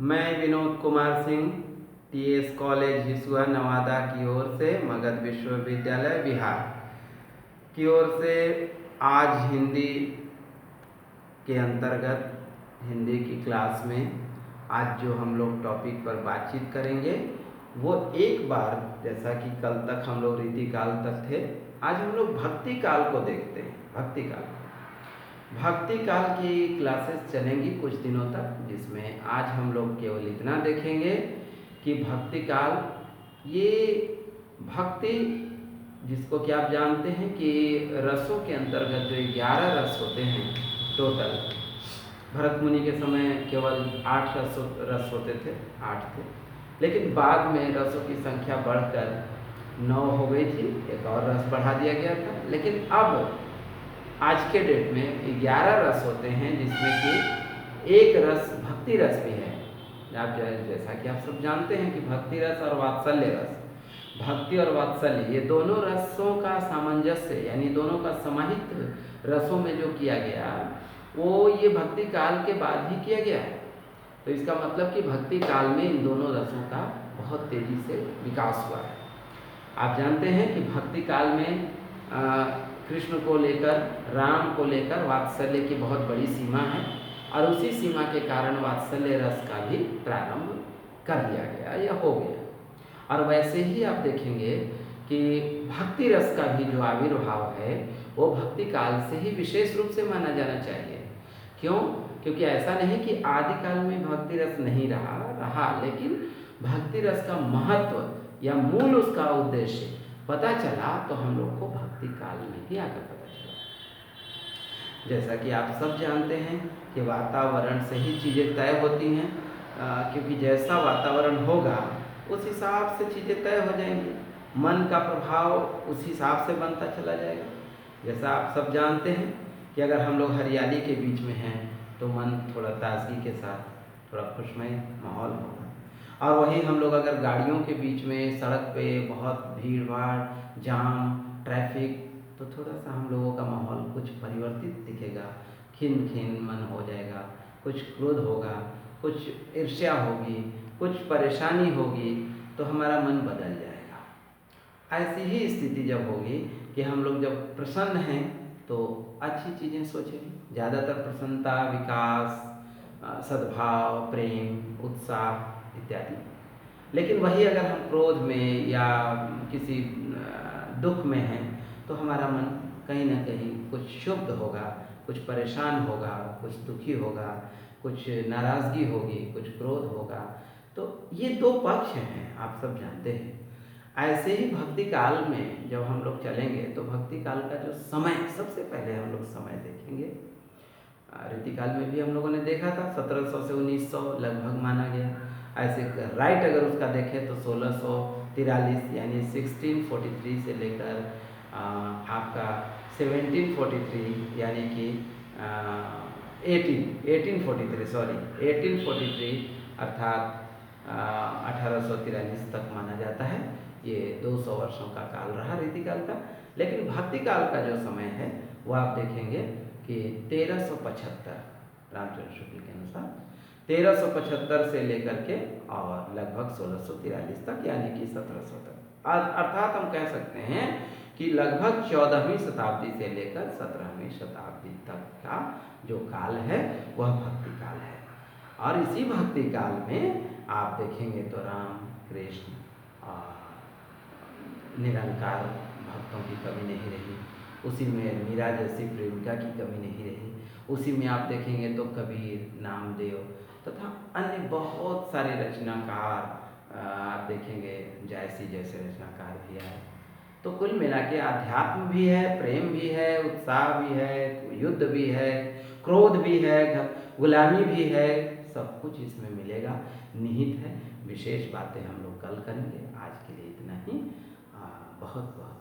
मैं Vinod Kumar Singh TS college Hisua Nawada की ओर से मगध विश्वविद्यालय बिहार की ओर से आज हिंदी के अंतर्गत हिंदी की क्लास में आज जो हम लोग टॉपिक पर बातचीत करेंगे वो एक बार जैसा कि कल तक हम लोग रीति काल तक थे, आज हम लोग भक्ति काल को देखते हैं। भक्ति काल की क्लासेस चलेंगी कुछ दिनों तक, जिसमें आज हम लोग केवल इतना देखेंगे कि भक्ति काल ये भक्ति जिसको कि आप जानते हैं कि रसों के अंतर्गत जो 11 रस होते हैं टोटल। भरत मुनि के समय केवल 8 रस होते थे, 8 थे, लेकिन बाद में रसों की संख्या बढ़कर 9 हो गई थी, एक और रस बढ़ा दिया गया था। लेकिन अब आज के डेट में 11 रस होते हैं, जिसमें कि एक रस भक्ति रस भी है। आप जैसा कि आप सब जानते हैं कि भक्ति रस और वात्सल्य रस, भक्ति और वात्सल्य ये दोनों रसों का सामंजस्य यानी दोनों का समाहित रसों में जो किया गया वो ये भक्ति काल के बाद ही किया गया है। तो इसका मतलब कि भक्ति काल में इन दोनों रसों का बहुत तेजी से विकास हुआ है। आप जानते हैं कि भक्ति काल में कृष्ण को लेकर, राम को लेकर वात्सल्य की बहुत बड़ी सीमा है, और उसी सीमा के कारण वात्सल्य रस का भी प्रारंभ कर दिया गया या हो गया। और वैसे ही आप देखेंगे कि भक्ति रस का भी जो आविर्भाव है वो भक्ति काल से ही विशेष रूप से माना जाना चाहिए। क्यों? क्योंकि ऐसा नहीं कि आदि काल में भक्ति रस नहीं रहा, लेकिन भक्ति रस का महत्व या मूल उसका उद्देश्य पता चला तो हम लोग को भक्ति काल में ही आकर पता चला। जैसा कि आप सब जानते हैं कि वातावरण से ही चीज़ें तय होती हैं, क्योंकि जैसा वातावरण होगा उस हिसाब से चीज़ें तय हो जाएंगी। मन का प्रभाव उस हिसाब से बनता चला जाएगा। जैसा आप सब जानते हैं कि अगर हम लोग हरियाली के बीच में हैं तो मन थोड़ा ताजगी के साथ थोड़ा खुशमय माहौल होगा, और वही हम लोग अगर गाड़ियों के बीच में सड़क पे बहुत भीड़ भाड़, जाम, ट्रैफिक, तो थोड़ा सा हम लोगों का माहौल कुछ परिवर्तित दिखेगा, खिन खिन मन हो जाएगा, कुछ क्रोध होगा, कुछ ईर्ष्या होगी, कुछ परेशानी होगी, तो हमारा मन बदल जाएगा। ऐसी ही स्थिति जब होगी कि हम लोग जब प्रसन्न हैं तो अच्छी चीज़ें सोचेंगे, ज़्यादातर प्रसन्नता, विकास, सद्भाव, प्रेम, उत्साह इत्यादि। लेकिन वही अगर हम क्रोध में या किसी दुख में हैं तो हमारा मन कहीं ना कहीं कुछ क्षुब्ध होगा, कुछ परेशान होगा, कुछ दुखी होगा, कुछ नाराज़गी होगी, कुछ क्रोध होगा। तो ये दो पक्ष हैं, आप सब जानते हैं। ऐसे ही भक्ति काल में जब हम लोग चलेंगे तो भक्ति काल का जो समय, सबसे पहले हम लोग समय देखेंगे। रीति काल में भी हम लोगों ने देखा था 1700 से 1900 लगभग माना गया। ऐसे राइट अगर उसका देखें तो 1643 यानी 1643 से लेकर आपका 1743 यानी कि 1843 अर्थात 1843 तक माना जाता है। ये 200 वर्षों का काल रहा रीति काल का। लेकिन भक्ति काल का जो समय है वो आप देखेंगे कि 1375 रामचंद्र शुक्ल के अनुसार 1375 से लेकर के और लगभग 1643 तक यानी कि 1700 तक। अर्थात हम कह सकते हैं कि लगभग 14वीं शताब्दी से लेकर 17वीं शताब्दी तक का जो काल है वह भक्ति काल है। और इसी भक्ति काल में आप देखेंगे तो राम, कृष्ण और निरंकार भक्तों की कमी नहीं रही। उसी में मीरा जैसी प्रेमिका की कमी नहीं रही। उसी में आप देखेंगे तो कबीर, नामदेव तथा अन्य बहुत सारे रचनाकार आप देखेंगे, जैसी जैसे रचनाकार भी आए। तो कुल मिला के अध्यात्म भी है, प्रेम भी है, उत्साह भी है, युद्ध भी है, क्रोध भी है, गुलामी भी है, सब कुछ इसमें मिलेगा, निहित है। विशेष बातें हम लोग कल करेंगे। आज के लिए इतना ही। बहुत बहुत